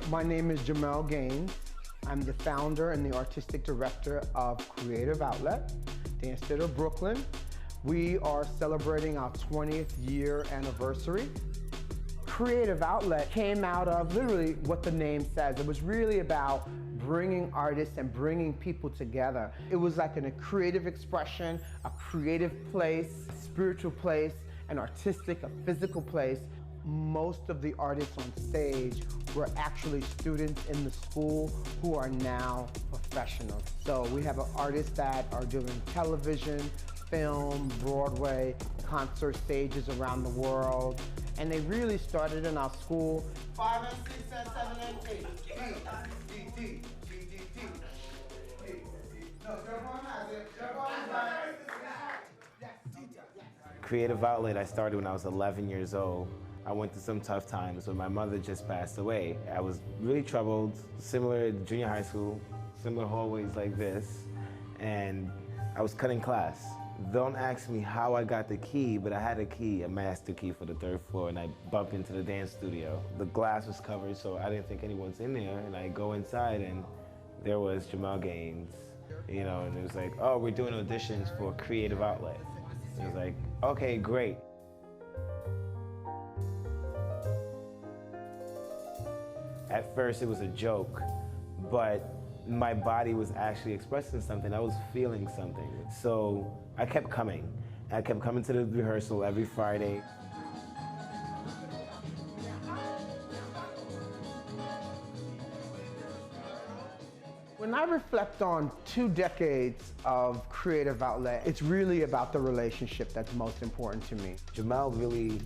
My name is Jamel Gaines. I'm the founder and the artistic director of Creative Outlet, Dance Theater Brooklyn. We are celebrating our 20th year anniversary. Creative Outlet came out of literally what the name says. It was really about bringing artists and bringing people together. It was like a creative expression, a creative place, a spiritual place, an artistic, a physical place. Most of the artists on stage were actually students in the school who are now professionals. So we have artists that are doing television, film, Broadway, concert stages around the world. And they really started in our school. 5 and 6 and 7 and 8. D. No, Jerome has it. Jerome has it. Creative Outlet, I started when I was 11 years old. I went through some tough times when my mother just passed away. I was really troubled, similar to junior high school, similar hallways like this, and I was cutting class. Don't ask me how I got the key, but I had a key, a master key for the 3rd floor, and I bumped into the dance studio. The glass was covered, so I didn't think anyone's in there, and I go inside, and there was Jamel Gaines, you know, and it was like, oh, we're doing auditions for Creative Outlet. It was like, okay, great. At first, it was a joke, but my body was actually expressing something. I was feeling something. So I kept coming. I kept coming to the rehearsal every Friday. When I reflect on 2 decades of Creative Outlet, it's really about the relationship that's most important to me. Jamel really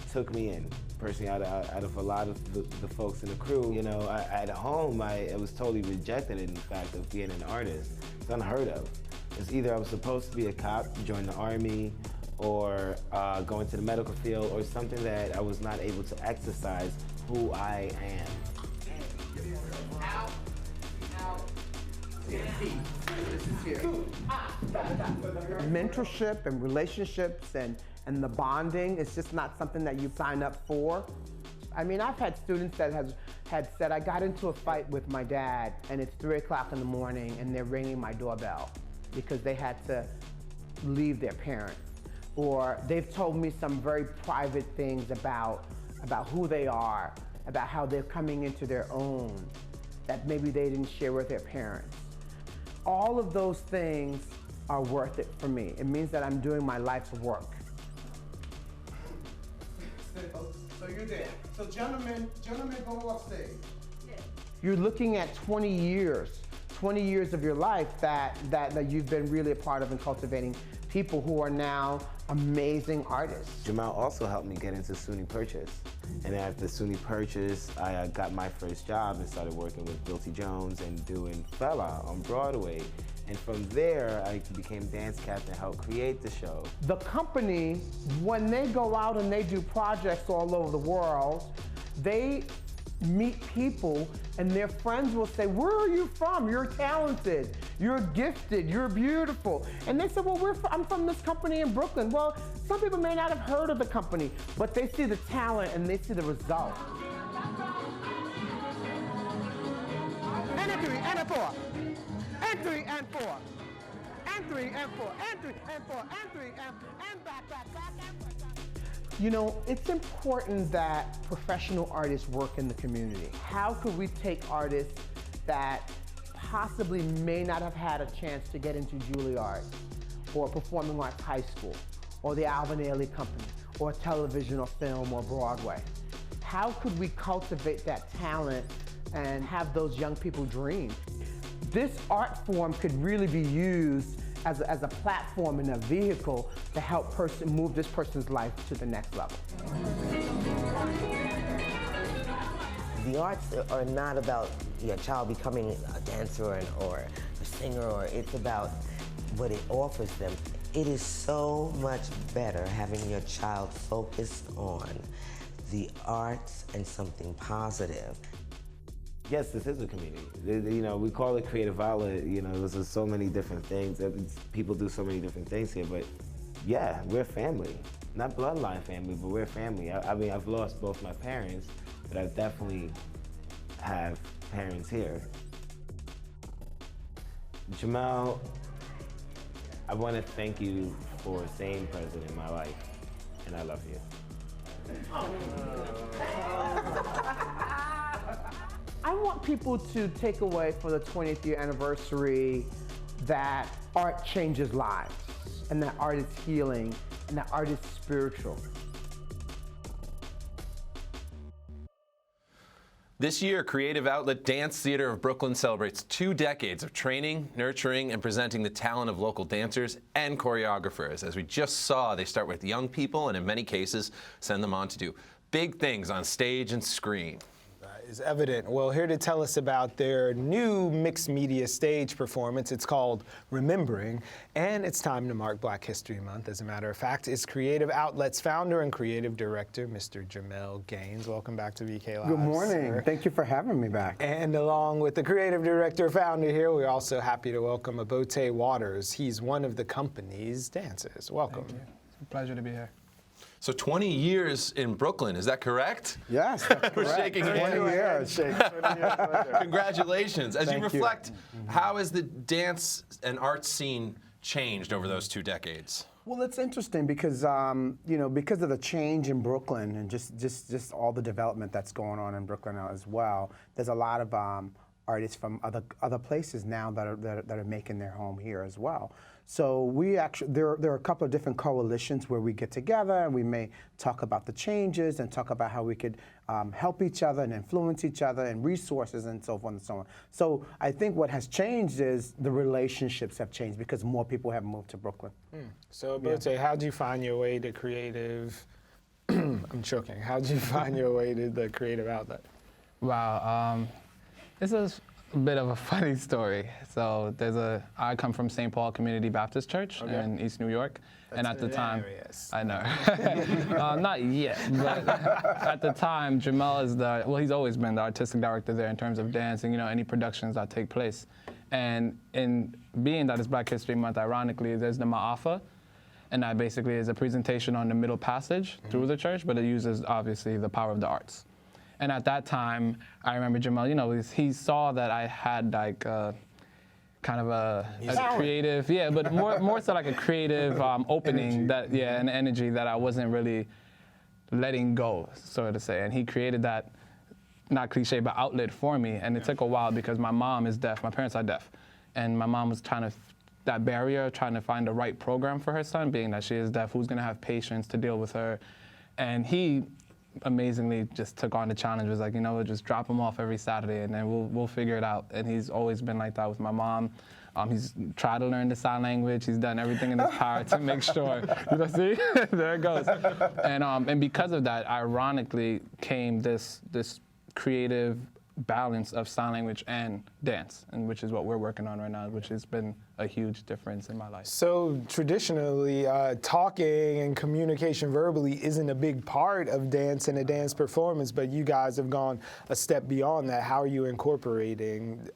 took me in. Personally, out of a lot of the folks in the crew, you know, at home, I was totally rejected in the fact of being an artist. It's unheard of. It's either I was supposed to be a cop, join the army, or go into the medical field, or something that I was not able to exercise who I am. Mentorship and relationships and the bonding is just not something that you sign up for. I mean, I've had students that had said, I got into a fight with my dad and it's 3 o'clock in the morning and they're ringing my doorbell because they had to leave their parents. Or they've told me some very private things about who they are, about how they're coming into their own, that maybe they didn't share with their parents. All of those things are worth it for me. It means that I'm doing my life's work. So you're there. So gentlemen go off stage. Yeah. You're looking at 20 years of your life that you've been really a part of in cultivating people who are now amazing artists. Jamel also helped me get into SUNY Purchase. And after SUNY Purchase, I got my first job and started working with Bilty Jones and doing Fella on Broadway. And from there, I became dance captain, helped create the show. The company, when they go out and they do projects all over the world, they meet people and their friends will say, where are you from? You're talented, you're gifted, you're beautiful. And they say, well, I'm from this company in Brooklyn. Well, some people may not have heard of the company, but they see the talent and they see the result. And a 3 and a 4. And 3 and 4. And 3 and 4. And 3 and 4. And 3 and back and back. You know, it's important that professional artists work in the community. How could we take artists that possibly may not have had a chance to get into Juilliard or Performing Arts High School or the Alvin Ailey Company or television or film or Broadway? How could we cultivate that talent and have those young people dream? This art form could really be used as a platform and a vehicle to help move this person's life to the next level. The arts are not about your child becoming a dancer or a singer, or it's about what it offers them. It is so much better having your child focused on the arts and something positive. yes, this is a community. You know, we call it creative outlet. You know, there's so many different things. People do so many different things here, but yeah, we're family. Not bloodline family, but we're family. I mean, I've lost both my parents, but I definitely have parents here. Jamel, I want to thank you for staying present in my life, and I love you. I want people to take away for the 20th year anniversary that art changes lives, and that art is healing, and that art is spiritual. This year, Creative Outlet Dance Theater of Brooklyn celebrates 2 decades of training, nurturing, and presenting the talent of local dancers and choreographers. As we just saw, they start with young people and in many cases send them on to do big things on stage and screen. Is evident. Well, here to tell us about their new mixed media stage performance. It's called Remembering, and it's time to mark Black History Month. As a matter of fact, it's Creative Outlet's founder and creative director, Mr. Jamel Gaines. Welcome back to BK Live. Good morning. Sir. Thank you for having me back. And along with the creative director founder here, we're also happy to welcome Abote Waters. He's one of the company's dancers. Welcome. Thank you. It's a pleasure to be here. So 20 years in Brooklyn, is that correct? Yes, that's We're correct. shaking 20 hands. years. Congratulations. As you Thank you. reflect, how has the dance and art scene changed over those 2 decades? Well, it's interesting because you know, because of the change in Brooklyn and just all the development that's going on in Brooklyn now as well. There's a lot of artists from other places now that are making their home here as well. So we actually there are a couple of different coalitions where we get together and we may talk about the changes and talk about how we could help each other and influence each other and resources and so forth and so on. So I think what has changed is the relationships have changed because more people have moved to Brooklyn. So, Abote, how'd you find your way to creative? I'm joking. How'd you find your way to the Creative Outlet? Wow, this is a bit of a funny story. So I come from St. Paul Community Baptist Church in East New York. And at the time, I know, not yet, but at the time, Jamel is he's always been the artistic director there in terms of dancing, you know, any productions that take place. And in being that it's Black History Month, ironically, there's the Ma'afa, and that basically is a presentation on the middle passage through the church, but it uses, obviously, the power of the arts. And at that time, I remember Jamel, you know, he saw that I had like kind of a creative, but more so like a creative opening and energy that I wasn't really letting go, so to say. And he created that, not cliche, but outlet for me. And it took a while because my mom is deaf, my parents are deaf. And my mom was trying to find the right program for her son, being that she is deaf, who's gonna have patience to deal with her. And he amazingly just took on the challenge, was like, you know, just drop him off every Saturday and then we'll figure it out. And he's always been like that with my mom. He's tried to learn the sign language. He's done everything in his power to make sure. You know, see, there it goes. And because of that, ironically, came this creative balance of sign language and dance, and which is what we're working on right now, which has been a huge difference in my life. So traditionally, talking and communication verbally isn't a big part of dance and a dance performance, but you guys have gone a step beyond that. How are you incorporating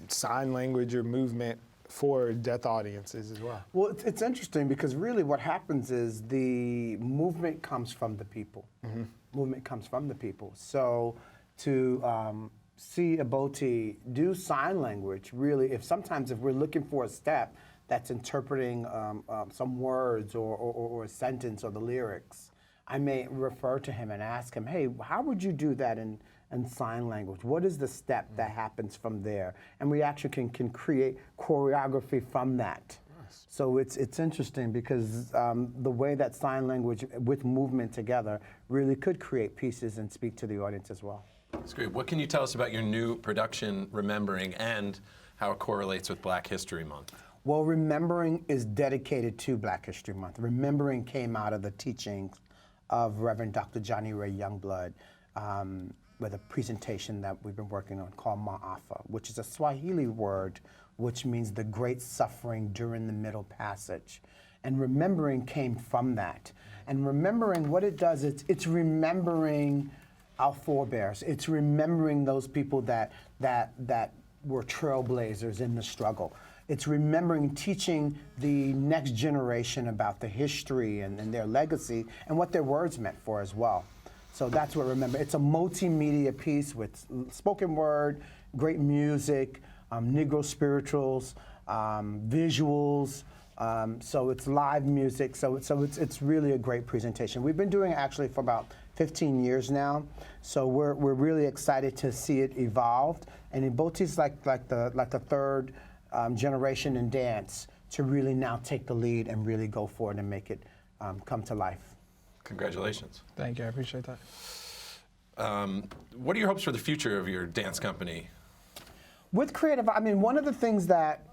sign language or movement for deaf audiences as well? Well, it's interesting because really what happens is the movement comes from the people. Movement comes from the people. So to see Abote do sign language, really, if we're looking for a step that's interpreting some words or a sentence or the lyrics, I may refer to him and ask him, hey, how would you do that in sign language? What is the step that happens from there? And we actually can create choreography from that. So it's interesting because the way that sign language with movement together really could create pieces and speak to the audience as well. That's great. What can you tell us about your new production, Remembering, and how it correlates with Black History Month? Well, Remembering is dedicated to Black History Month. Remembering came out of the teachings of Reverend Dr. Johnny Ray Youngblood with a presentation that we've been working on called Ma'afa, which is a Swahili word which means the great suffering during the middle passage. And remembering came from that. And remembering, what it does, it's remembering our forebears. It's remembering those people that were trailblazers in the struggle. It's remembering, teaching the next generation about the history and their legacy and what their words meant for as well. So that's what Remember. It's a multimedia piece with spoken word, great music, Negro spirituals, visuals. So it's live music. So it's really a great presentation. We've been doing it actually for about 15 years now. So we're really excited to see it evolved. And Iboti's like the third generation in dance to really now take the lead and really go forward and make it come to life. Congratulations. Thank you, I appreciate that. What are your hopes for the future of your dance company? With creative, I mean, one of the things that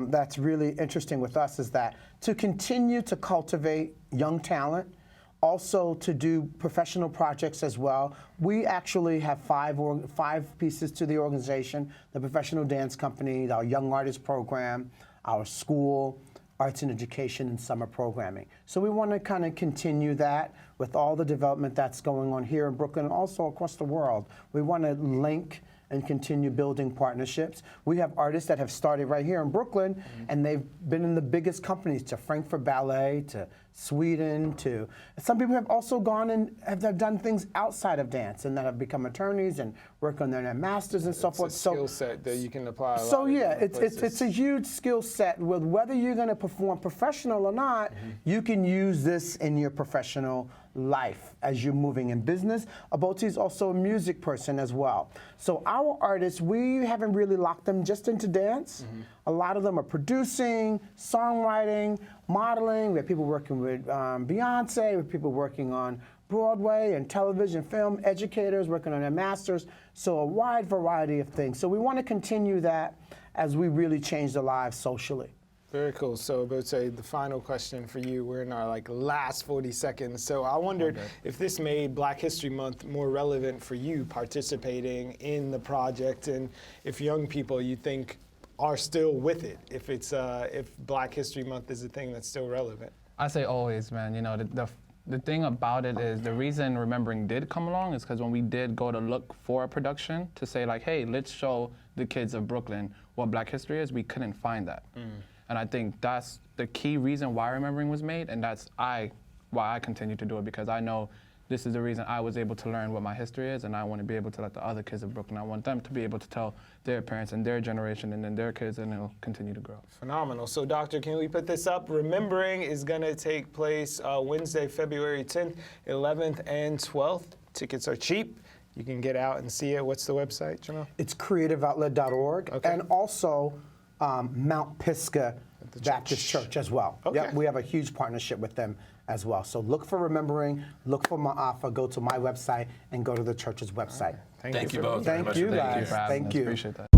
that's really interesting with us is that to continue to cultivate young talent, also to do professional projects as well. We actually have five pieces to the organization: the professional dance company, our young artist program, our school, arts and education, and summer programming. So we want to kind of continue that with all the development that's going on here in Brooklyn and also across the world. We want to link and continue building partnerships. We have artists that have started right here in Brooklyn, and they've been in the biggest companies, to Frankfurt Ballet, to Sweden, to some people have also gone and have done things outside of dance and that have become attorneys and work on their masters and so forth. It's a skill set that you can apply. So yeah, it's a huge skill set. With whether you're going to perform professional or not, you can use this in your professional life as you're moving in business. Aboti is also a music person as well. So our artists, we haven't really locked them just into dance. A lot of them are producing, songwriting, modeling. We have people working with Beyonce, we have people working on Broadway and television, film, educators working on their masters. So a wide variety of things. So we want to continue that as we really change their lives socially. Very cool. So, Bote, the final question for you. We're in our last 40 seconds. So I wondered if this made Black History Month more relevant for you participating in the project, and if young people you think are still with it, if it's if Black History Month is a thing that's still relevant. I say always, man. You know, the thing about it is the reason Remembering did come along is because when we did go to look for a production to say like, hey, let's show the kids of Brooklyn what Black history is, we couldn't find that. And I think that's the key reason why Remembering was made, and that's why I continue to do it, because I know this is the reason I was able to learn what my history is, and I want to be able to let the other kids of Brooklyn, I want them to be able to tell their parents and their generation and then their kids, and it'll continue to grow. Phenomenal. So, Doctor, can we put this up? Remembering is going to take place Wednesday, February 10th, 11th, and 12th. Tickets are cheap. You can get out and see it. What's the website, Jamel? It's creativeoutlet.org, and also Mount Pisgah Baptist Church as well. Okay. Yep, we have a huge partnership with them as well. So look for Remembering, look for Ma'afa, go to my website, and go to the church's website. Right. Thank you both very much. Thank you, guys. Thank you for having us. Thank you. Appreciate that.